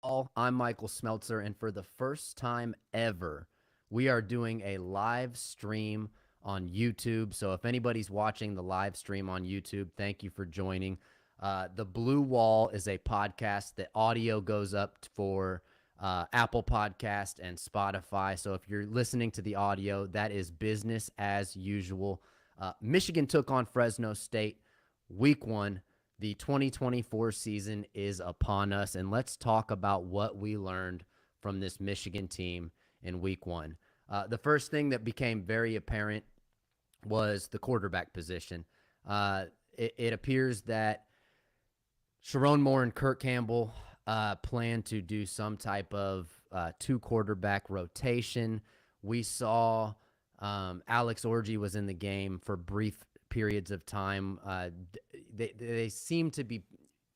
all. I'm Michael Smeltzer, and for the first time ever, we are doing a live stream on YouTube. So if anybody's watching the live stream on YouTube, thank you for joining. The Blue Wall is a podcast that audio goes up for Apple Podcast and Spotify. So if you're listening to the audio, that is business as usual. Michigan took on Fresno State week one. The 2024 season is upon us, and let's talk about what we learned from this Michigan team in week one. The first thing that became very apparent was the quarterback position. It appears that Sharon Moore and Kurt Campbell plan to do some type of two quarterback rotation. We saw Alex Orji was in the game for brief periods of time. They seem to be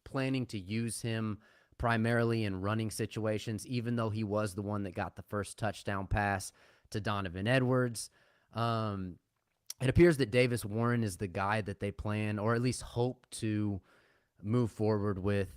planning to use him primarily in running situations, even though he was the one that got the first touchdown pass to Donovan Edwards. It appears that Davis Warren is the guy that they plan, or at least hope to move forward with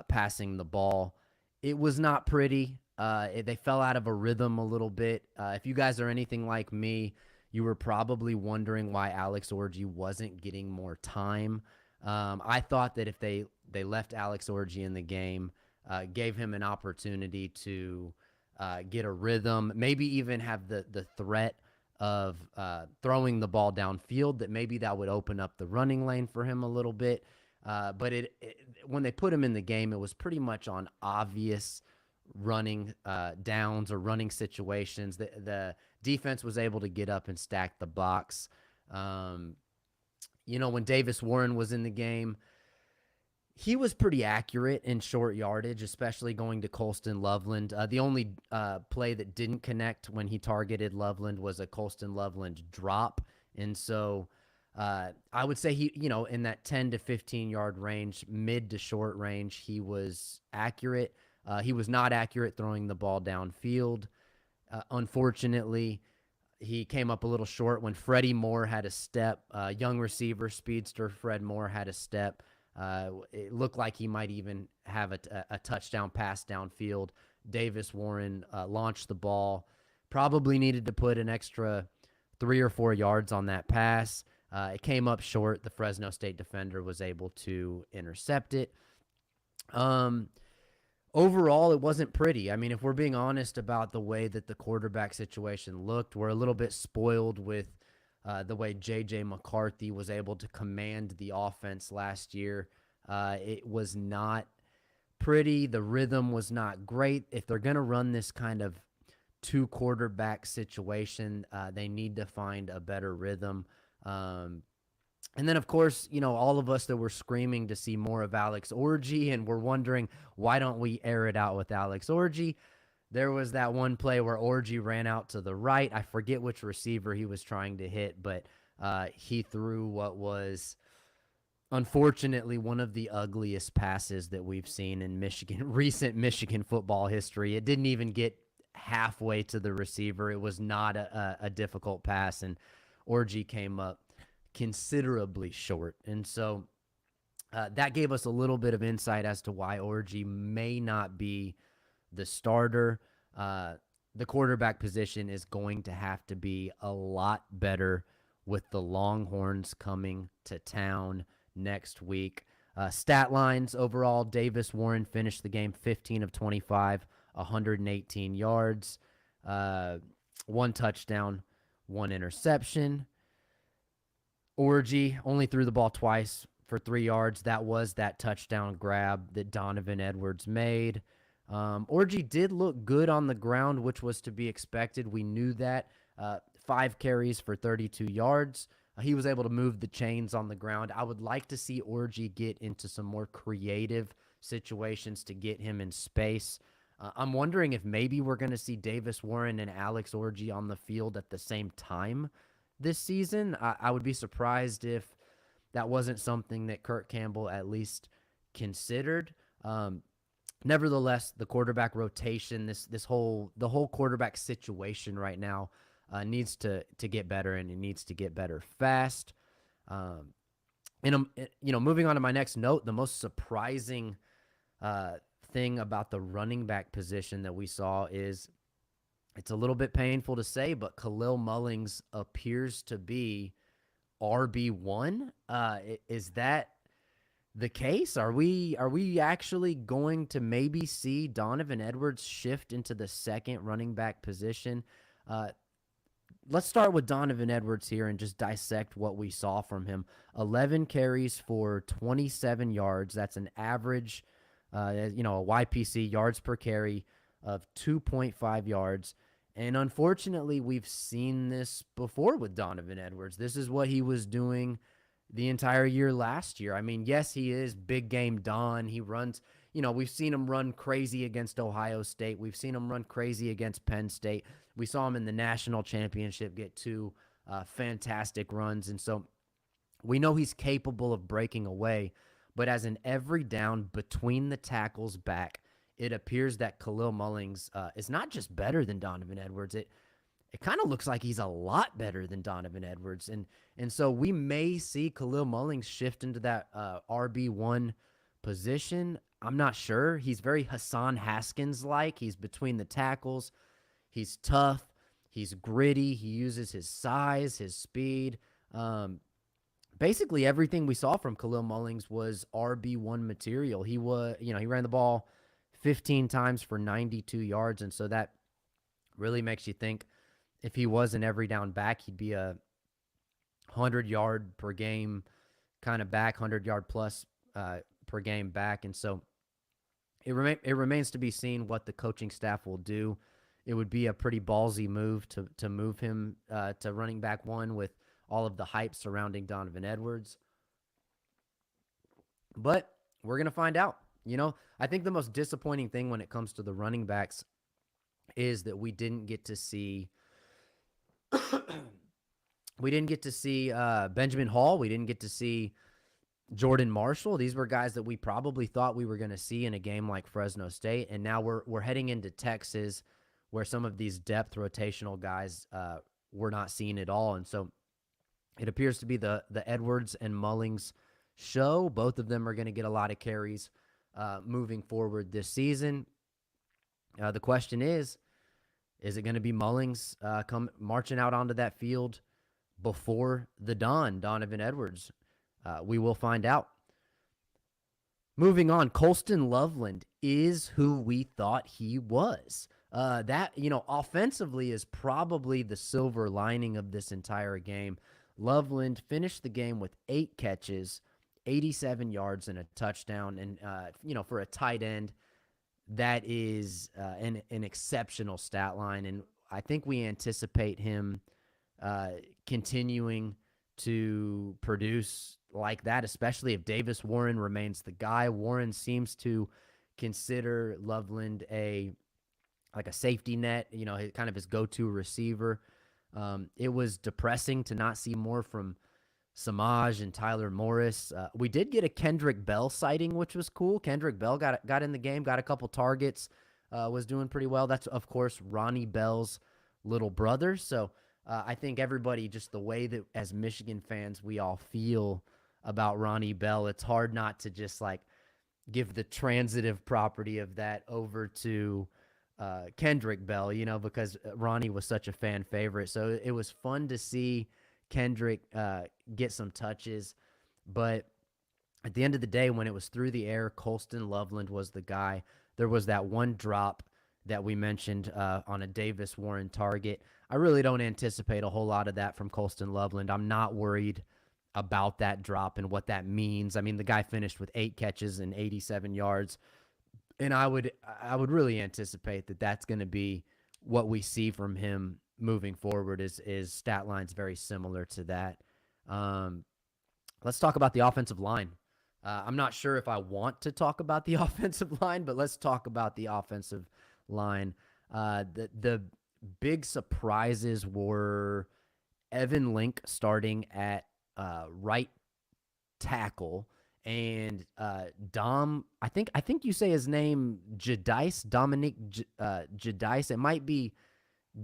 passing the ball. It was not pretty. They fell out of a rhythm a little bit. If you guys are anything like me, you were probably wondering why Alex Orji wasn't getting more time. I thought that if they left Alex Orji in the game, gave him an opportunity to get a rhythm, maybe even have the threat of throwing the ball downfield, that maybe that would open up the running lane for him a little bit. But when they put him in the game, it was pretty much on obvious running downs or running situations. The defense was able to get up and stack the box. When Davis Warren was in the game, he was pretty accurate in short yardage, especially going to Colston Loveland. The only play that didn't connect when he targeted Loveland was a Colston Loveland drop. And so I would say he, in that 10 to 15 yard range, mid to short range, he was accurate. He was not accurate throwing the ball downfield. Unfortunately, he came up a little short when Freddie Moore had a step. Young receiver, speedster Fred Moore had a step. It looked like he might even have a touchdown pass downfield. Davis Warren launched the ball. Probably needed to put an extra 3 or 4 yards on that pass. It came up short. The Fresno State defender was able to intercept it. Overall, it wasn't pretty. I mean, if we're being honest about the way that the quarterback situation looked, we're a little bit spoiled with the way J.J. McCarthy was able to command the offense last year. It was not pretty. The rhythm was not great. If they're going to run this kind of two quarterback situation, they need to find a better rhythm. And then, of course, all of us that were screaming to see more of Alex Orji, and we're wondering, why don't we air it out with Alex Orji? There was that one play where Orji ran out to the right. I forget which receiver he was trying to hit, but he threw what was, unfortunately, one of the ugliest passes that we've seen in recent Michigan football history. It didn't even get halfway to the receiver. It was not a difficult pass, and Orji came up considerably short. And so that gave us a little bit of insight as to why Orji may not be the starter. The quarterback position is going to have to be a lot better with the Longhorns coming to town next week. Stat lines overall, Davis Warren finished the game 15 of 25, 118 yards, 1 touchdown, 1 interception. Orji only threw the ball twice for 3 yards. That was that touchdown grab that Donovan Edwards made. Orji did look good on the ground, which was to be expected. We knew that. 5 carries for 32 yards. He was able to move the chains on the ground. I would like to see Orji get into some more creative situations to get him in space. I'm wondering if maybe we're going to see Davis Warren and Alex Orji on the field at the same time this season. I would be surprised if that wasn't something that Kurt Campbell at least considered. Nevertheless, the quarterback rotation, the whole quarterback situation right now needs to get better, and it needs to get better fast. Moving on to my next note, the most surprising thing about the running back position that we saw is it's a little bit painful to say, but Khalil Mullings appears to be RB1. Is that the case? Are we actually going to maybe see Donovan Edwards shift into the second running back position? Uh, let's start with Donovan Edwards here and just dissect what we saw from him. 11 carries for 27 yards. That's an average, a YPC, yards per carry, of 2.5 yards. And unfortunately, we've seen this before with Donovan Edwards. This is what he was doing the entire year last year. I mean, yes, he is big game Don. He runs, we've seen him run crazy against Ohio State. We've seen him run crazy against Penn State. We saw him in the national championship get two fantastic runs. And so we know he's capable of breaking away. But as an every down between the tackles back, it appears that Khalil Mullings is not just better than Donovan Edwards. It kind of looks like he's a lot better than Donovan Edwards. And so we may see Khalil Mullings shift into that RB1 position. I'm not sure. He's very Hassan Haskins-like. He's between the tackles. He's tough. He's gritty. He uses his size, his speed. Basically, everything we saw from Khalil Mullings was RB1 material. He ran the ball 15 times for 92 yards, and so that really makes you think if he was an every down back, he'd be a 100-yard per game kind of back, 100-yard plus per game back. And so it remains to be seen what the coaching staff will do. It would be a pretty ballsy move to move him to running back one with all of the hype surrounding Donovan Edwards. But we're going to find out. I think the most disappointing thing when it comes to the running backs is that we didn't get to see Benjamin Hall. We didn't get to see Jordan Marshall. These were guys that we probably thought we were going to see in a game like Fresno State. And now we're heading into Texas where some of these depth rotational guys were not seen at all. And so it appears to be the Edwards and Mullings show. Both of them are going to get a lot of carries moving forward this season. The question is it going to be Mullings come marching out onto that field before the Donovan Edwards? We will find out. Moving on, Colston Loveland is who we thought he was. That, offensively is probably the silver lining of this entire game. Loveland finished the game with 8 catches, 87 yards, and a touchdown. And, for a tight end, that is an exceptional stat line. And I think we anticipate him continuing to produce like that, especially if Davis Warren remains the guy. Warren seems to consider Loveland a safety net, kind of his go-to receiver. It was depressing to not see more from Samaj and Tyler Morris. We did get a Kendrick Bell sighting, which was cool. Kendrick Bell got in the game, got a couple targets, was doing pretty well. That's, of course, Ronnie Bell's little brother. So I think everybody, just the way that as Michigan fans we all feel about Ronnie Bell, it's hard not to just give the transitive property of that over to Kendrick Bell, because Ronnie was such a fan favorite. So it was fun to see Kendrick get some touches. But at the end of the day, when it was through the air, Colston Loveland was the guy. There was that one drop that we mentioned on a Davis Warren target. I really don't anticipate a whole lot of that from Colston Loveland. I'm not worried about that drop and what that means. I mean, the guy finished with 8 catches and 87 yards. And I would really anticipate that that's going to be what we see from him moving forward is stat lines very similar to that. Let's talk about the offensive line. I'm not sure if I want to talk about the offensive line, but let's talk about the offensive line. The big surprises were Evan Link starting at right tackle, and Dom, I think you say his name Jadice, Dominic Jadice. It might be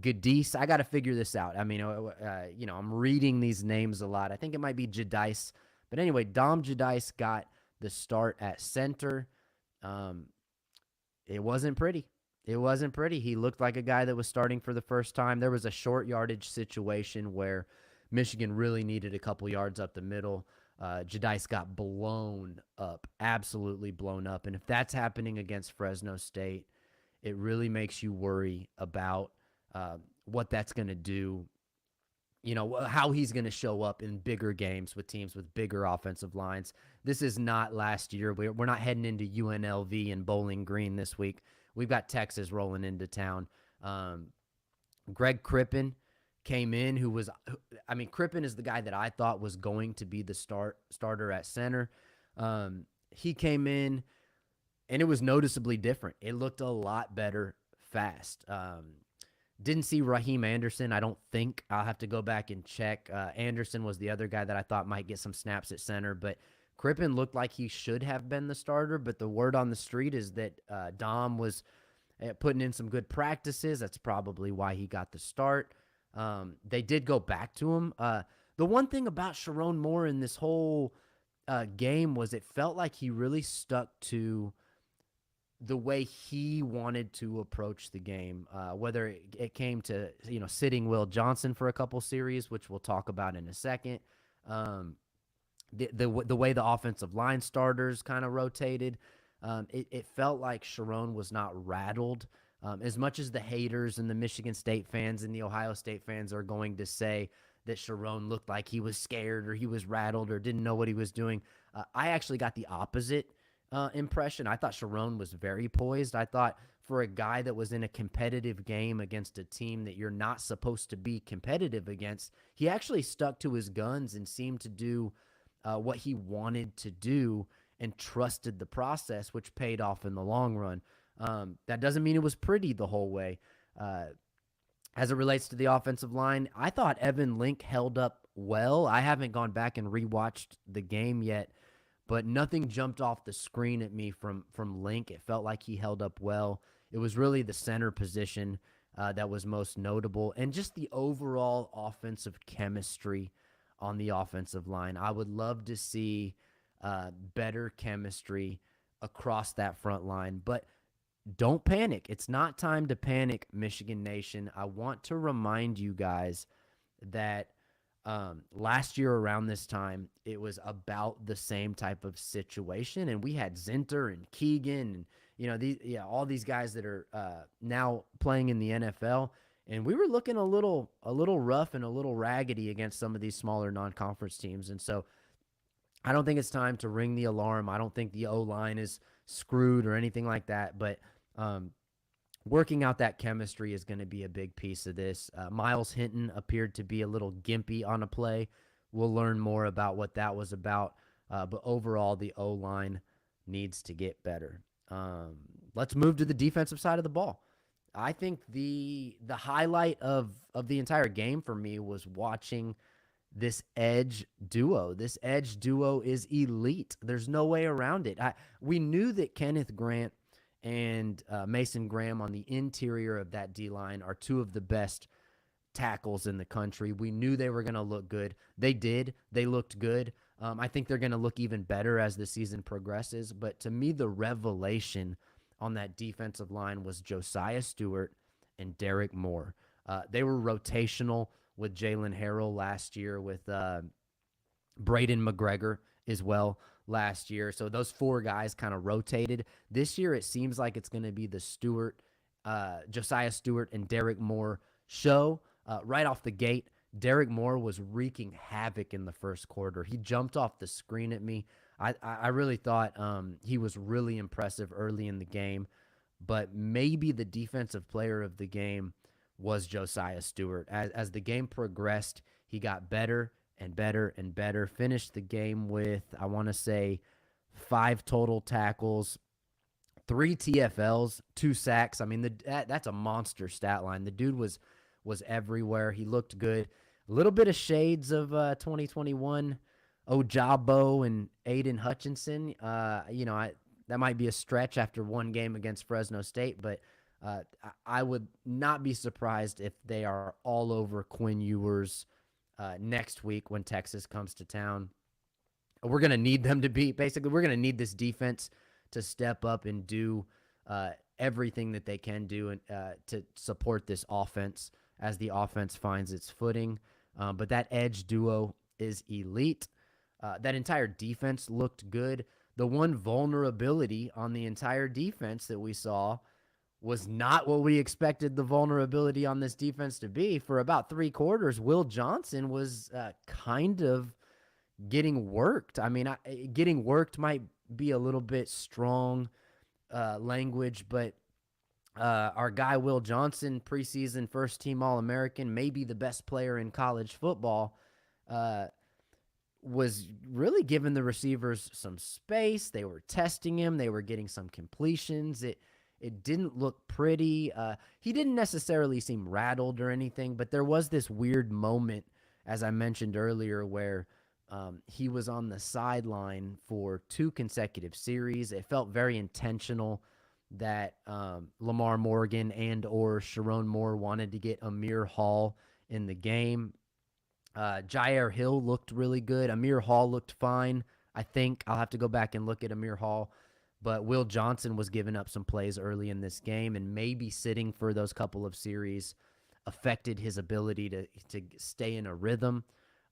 Gadis. I got to figure this out. I mean, I'm reading these names a lot. I think it might be Jadice. But anyway, Dom Jadice got the start at center. It wasn't pretty. It wasn't pretty. He looked like a guy that was starting for the first time. There was a short yardage situation where Michigan really needed a couple yards up the middle. Jadice got blown up, absolutely blown up. And if that's happening against Fresno State, it really makes you worry about what that's going to do, how he's going to show up in bigger games with teams with bigger offensive lines. This is not last year. We're not heading into UNLV and Bowling Green this week. We've got Texas rolling into town. Greg Crippen came in, Crippen is the guy that I thought was going to be the starter at center. He came in, and it was noticeably different. It looked a lot better fast. Didn't see Raheem Anderson, I don't think. I'll have to go back and check. Anderson was the other guy that I thought might get some snaps at center, but Crippen looked like he should have been the starter, but the word on the street is that Dom was putting in some good practices. That's probably why he got the start. They did go back to him. The one thing about Sharon Moore in this whole game was it felt like he really stuck to the way he wanted to approach the game, whether it came to, sitting Will Johnson for a couple series, which we'll talk about in a second. The way the offensive line starters kind of rotated, it felt like Sharon was not rattled. As much as the haters and the Michigan State fans and the Ohio State fans are going to say that Sharon looked like he was scared or he was rattled or didn't know what he was doing, I actually got the opposite impression. I thought Sharon was very poised. I thought for a guy that was in a competitive game against a team that you're not supposed to be competitive against, he actually stuck to his guns and seemed to do what he wanted to do and trusted the process, which paid off in the long run. That doesn't mean it was pretty the whole way. As it relates to the offensive line, I thought Evan Link held up well. I haven't gone back and rewatched the game yet, but nothing jumped off the screen at me from Link. It felt like he held up well. It was really the center position that was most notable, and just the overall offensive chemistry on the offensive line. I would love to see better chemistry across that front line, but don't panic. It's not time to panic, Michigan Nation. I want to remind you guys that last year around this time, it was about the same type of situation, and we had Zinter and Keegan and all these guys that are now playing in the NFL, and we were looking a little rough and a little raggedy against some of these smaller non-conference teams. And so I don't think it's time to ring the alarm. I don't think the O-line is screwed or anything like that, but working out that chemistry is going to be a big piece of this. Miles Hinton appeared to be a little gimpy on a play. We'll learn more about what that was about, but overall, the O-line needs to get better. Let's move to the defensive side of the ball. I think the highlight of the entire game for me was watching this edge duo. This edge duo is elite. There's no way around it. We knew that Kenneth Grant and Mason Graham on the interior of that D-line are two of the best tackles in the country. We knew they were going to look good. They did. They looked good. I think they're going to look even better as the season progresses. But to me, the revelation on that defensive line was Josiah Stewart and Derek Moore. They were rotational with Jalen Harrell last year, with Braden McGregor as well last year. So those four guys kind of rotated. This year, it seems like it's going to be the Josiah Stewart and Derek Moore show. Right off the gate, Derek Moore was wreaking havoc in the first quarter. He jumped off the screen at me. I really thought he was really impressive early in the game, but maybe the defensive player of the game was Josiah Stewart. As the game progressed, he got better and better and better. Finished the game with, I want to say, 5 total tackles, 3 TFLs, 2 sacks. I mean, that's a monster stat line. The dude was everywhere. He looked good. A little bit of shades of 2021 Ojabo and Aiden Hutchinson. That might be a stretch after one game against Fresno State, but I would not be surprised if they are all over Quinn Ewers next week when Texas comes to town. We're going to need them to be, basically, we're going to need this defense to step up and do everything that they can do to support this offense as the offense finds its footing. But that edge duo is elite. That entire defense looked good. The one vulnerability on the entire defense that we saw was not what we expected the vulnerability on this defense to be. For about 3 quarters, Will Johnson was kind of getting worked. I mean, getting worked might be a little bit strong language, but our guy Will Johnson, preseason first team All-American, maybe the best player in college football, was really giving the receivers some space. They were testing him. They were getting some completions. It didn't look pretty. He didn't necessarily seem rattled or anything, but there was this weird moment, as I mentioned earlier, where he was on the sideline for 2 consecutive series. It felt very intentional that Lamar Morgan and or Sharon Moore wanted to get Amir Hall in the game. Jair Hill looked really good. Amir Hall looked fine. I think I'll have to go back and look at Amir Hall. But Will Johnson was giving up some plays early in this game, and maybe sitting for those couple of series affected his ability to stay in a rhythm.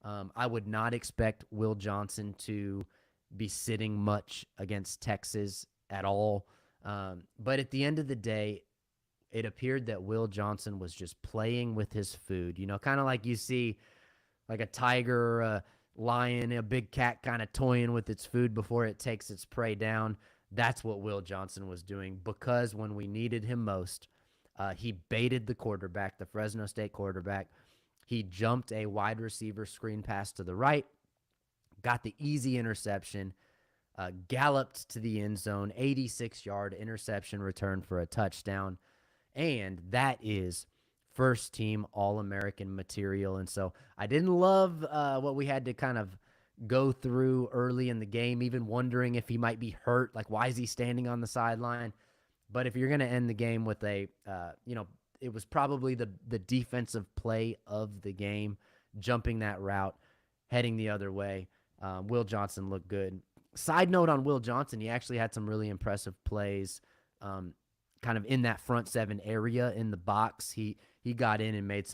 I would not expect Will Johnson to be sitting much against Texas at all. But at the end of the day, it appeared that Will Johnson was just playing with his food. You know, kind of like you see like a tiger or a lion, a big cat kind of toying with its food before it takes its prey down. That's what Will Johnson was doing, because when we needed him most, he baited the quarterback, the Fresno State quarterback. He jumped a wide receiver screen pass to the right, got the easy interception, galloped to the end zone, 86-yard interception return for a touchdown. And that is first team All-American material. And so I didn't love what we had to kind of go through early in the game, even wondering if he might be hurt. Like, why is he standing on the sideline? But if you're going to end the game with a, it was probably the defensive play of the game, jumping that route, heading the other way. Will Johnson looked good. Side note on Will Johnson, he actually had some really impressive plays kind of in that front 7 area in the box. He got in and made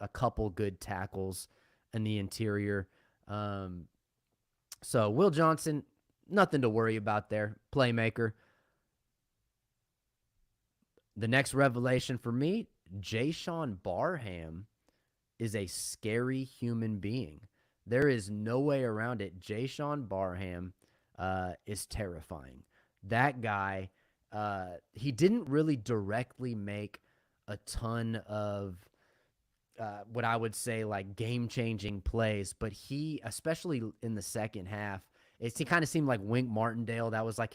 a couple good tackles in the interior. So Will Johnson, nothing to worry about there. Playmaker. The next revelation for me, Jayshon Barham is a scary human being. There is no way around it. Jayshon Barham is terrifying. That guy, he didn't really directly make a ton of what I would say like game-changing plays, but he, especially in the second half, he kind of seemed like Wink Martindale. That was like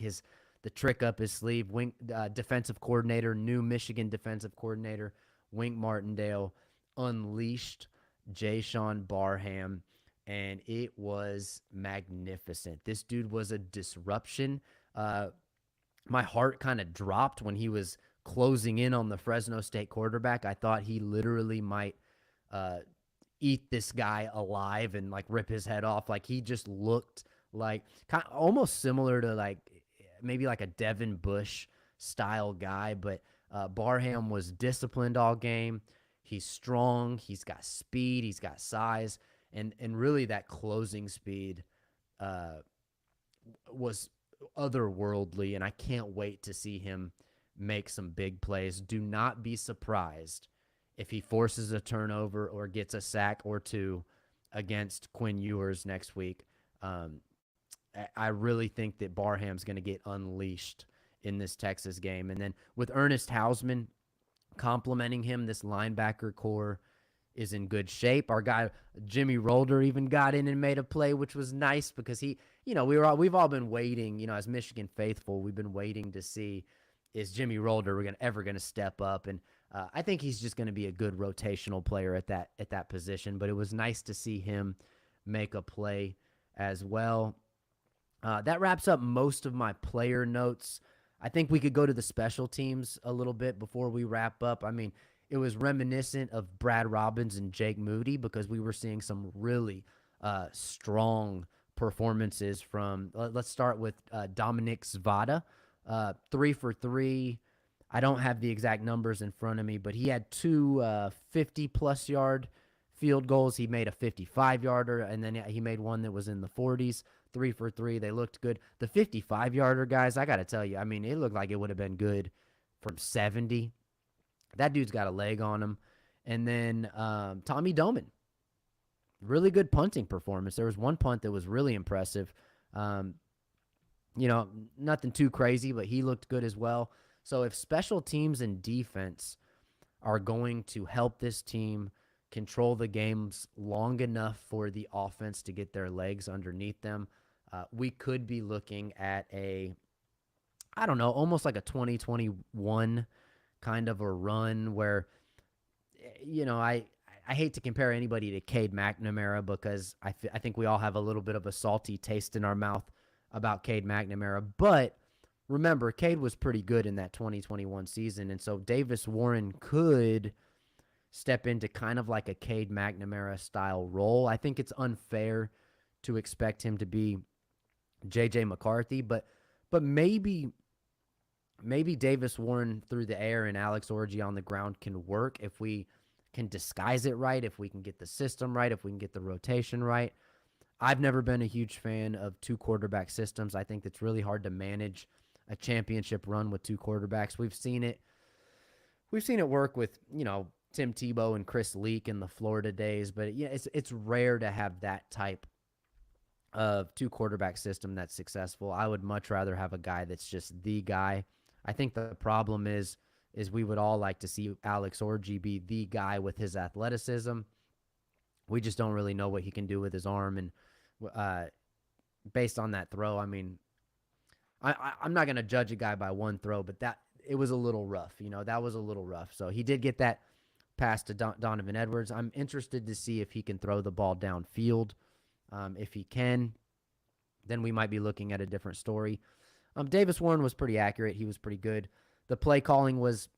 the trick up his sleeve. Wink, defensive coordinator, new Michigan defensive coordinator, Wink Martindale unleashed Jayshon Barham, and it was magnificent. This dude was a disruption. My heart kind of dropped when he was closing in on the Fresno State quarterback. I thought he literally might eat this guy alive and like rip his head off. Like, he just looked like kind of almost similar to like maybe like a Devin Bush style guy, but Barham was disciplined all game. He's strong. He's got speed. He's got size, and really that closing speed was otherworldly, and I can't wait to see him make some big plays. Do not be surprised if he forces a turnover or gets a sack or 2 against Quinn Ewers next week. I really think that Barham's going to get unleashed in this Texas game. And then with Ernest Hausman complimenting him, this linebacker core is in good shape. Our guy Jimmy Rolder even got in and made a play, which was nice because he, we've all been waiting, as Michigan faithful, we've been waiting to see, is Jimmy Rolder ever going to step up? And I think he's just going to be a good rotational player at that position. But it was nice to see him make a play as well. That wraps up most of my player notes. I think we could go to the special teams a little bit before we wrap up. I mean, it was reminiscent of Brad Robbins and Jake Moody because we were seeing some really strong performances from, let's start with Dominic Zvada, 3 for 3. I don't have the exact numbers in front of me, but he had two 50-plus yard field goals. He made a 55-yarder, and then he made one that was in the 40s, 3 for 3. They looked good. The 55-yarder, guys, I got to tell you, I mean, it looked like it would have been good from 70. That dude's got a leg on him. And then Tommy Doman, really good punting performance. There was one punt that was really impressive. Nothing too crazy, but he looked good as well. So if special teams and defense are going to help this team control the games long enough for the offense to get their legs underneath them, we could be looking at almost like a 2021 kind of a run where, I hate to compare anybody to Cade McNamara because I think we all have a little bit of a salty taste in our mouth about Cade McNamara. But remember, Cade was pretty good in that 2021 season, and so Davis Warren could step into kind of like a Cade McNamara style role. I think it's unfair to expect him to be J.J. McCarthy, but maybe Davis Warren through the air and Alex Orji on the ground can work if we can disguise it right, if we can get the system right, if we can get the rotation right. I've never been a huge fan of two quarterback systems. I think it's really hard to manage a championship run with two quarterbacks. We've seen it work with, Tim Tebow and Chris Leak in the Florida days, but it's rare to have that type of two quarterback system that's successful. I would much rather have a guy that's just the guy. I think the problem is we would all like to see Alex Orji be the guy with his athleticism. We just don't really know what he can do with his arm, and based on that throw, I mean, I'm not going to judge a guy by one throw, but it was a little rough. That was a little rough. So he did get that pass to Donovan Edwards. I'm interested to see if he can throw the ball downfield. If he can, then we might be looking at a different story. Davis Warren was pretty accurate. He was pretty good. The play calling was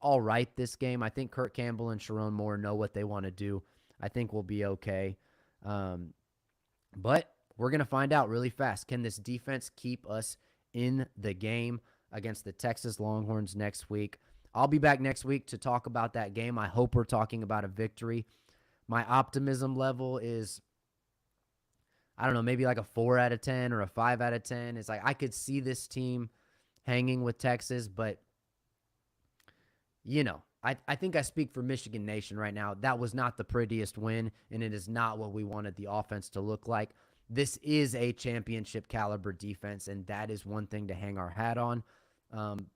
all right this game. I think Kurt Campbell and Sharon Moore know what they want to do. I think we'll be okay. But we're going to find out really fast. Can this defense keep us in the game against the Texas Longhorns next week? I'll be back next week to talk about that game. I hope we're talking about a victory. My optimism level is, I don't know, maybe like a 4 out of 10 or a 5 out of 10. It's like I could see this team hanging with Texas, but, I think I speak for Michigan Nation right now. That was not the prettiest win, and it is not what we wanted the offense to look like. This is a championship caliber defense, and that is one thing to hang our hat on.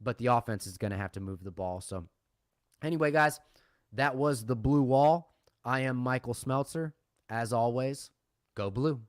But the offense is going to have to move the ball. So anyway, guys, that was the Blue Wall. I am Michael Smeltzer. As always, go Blue.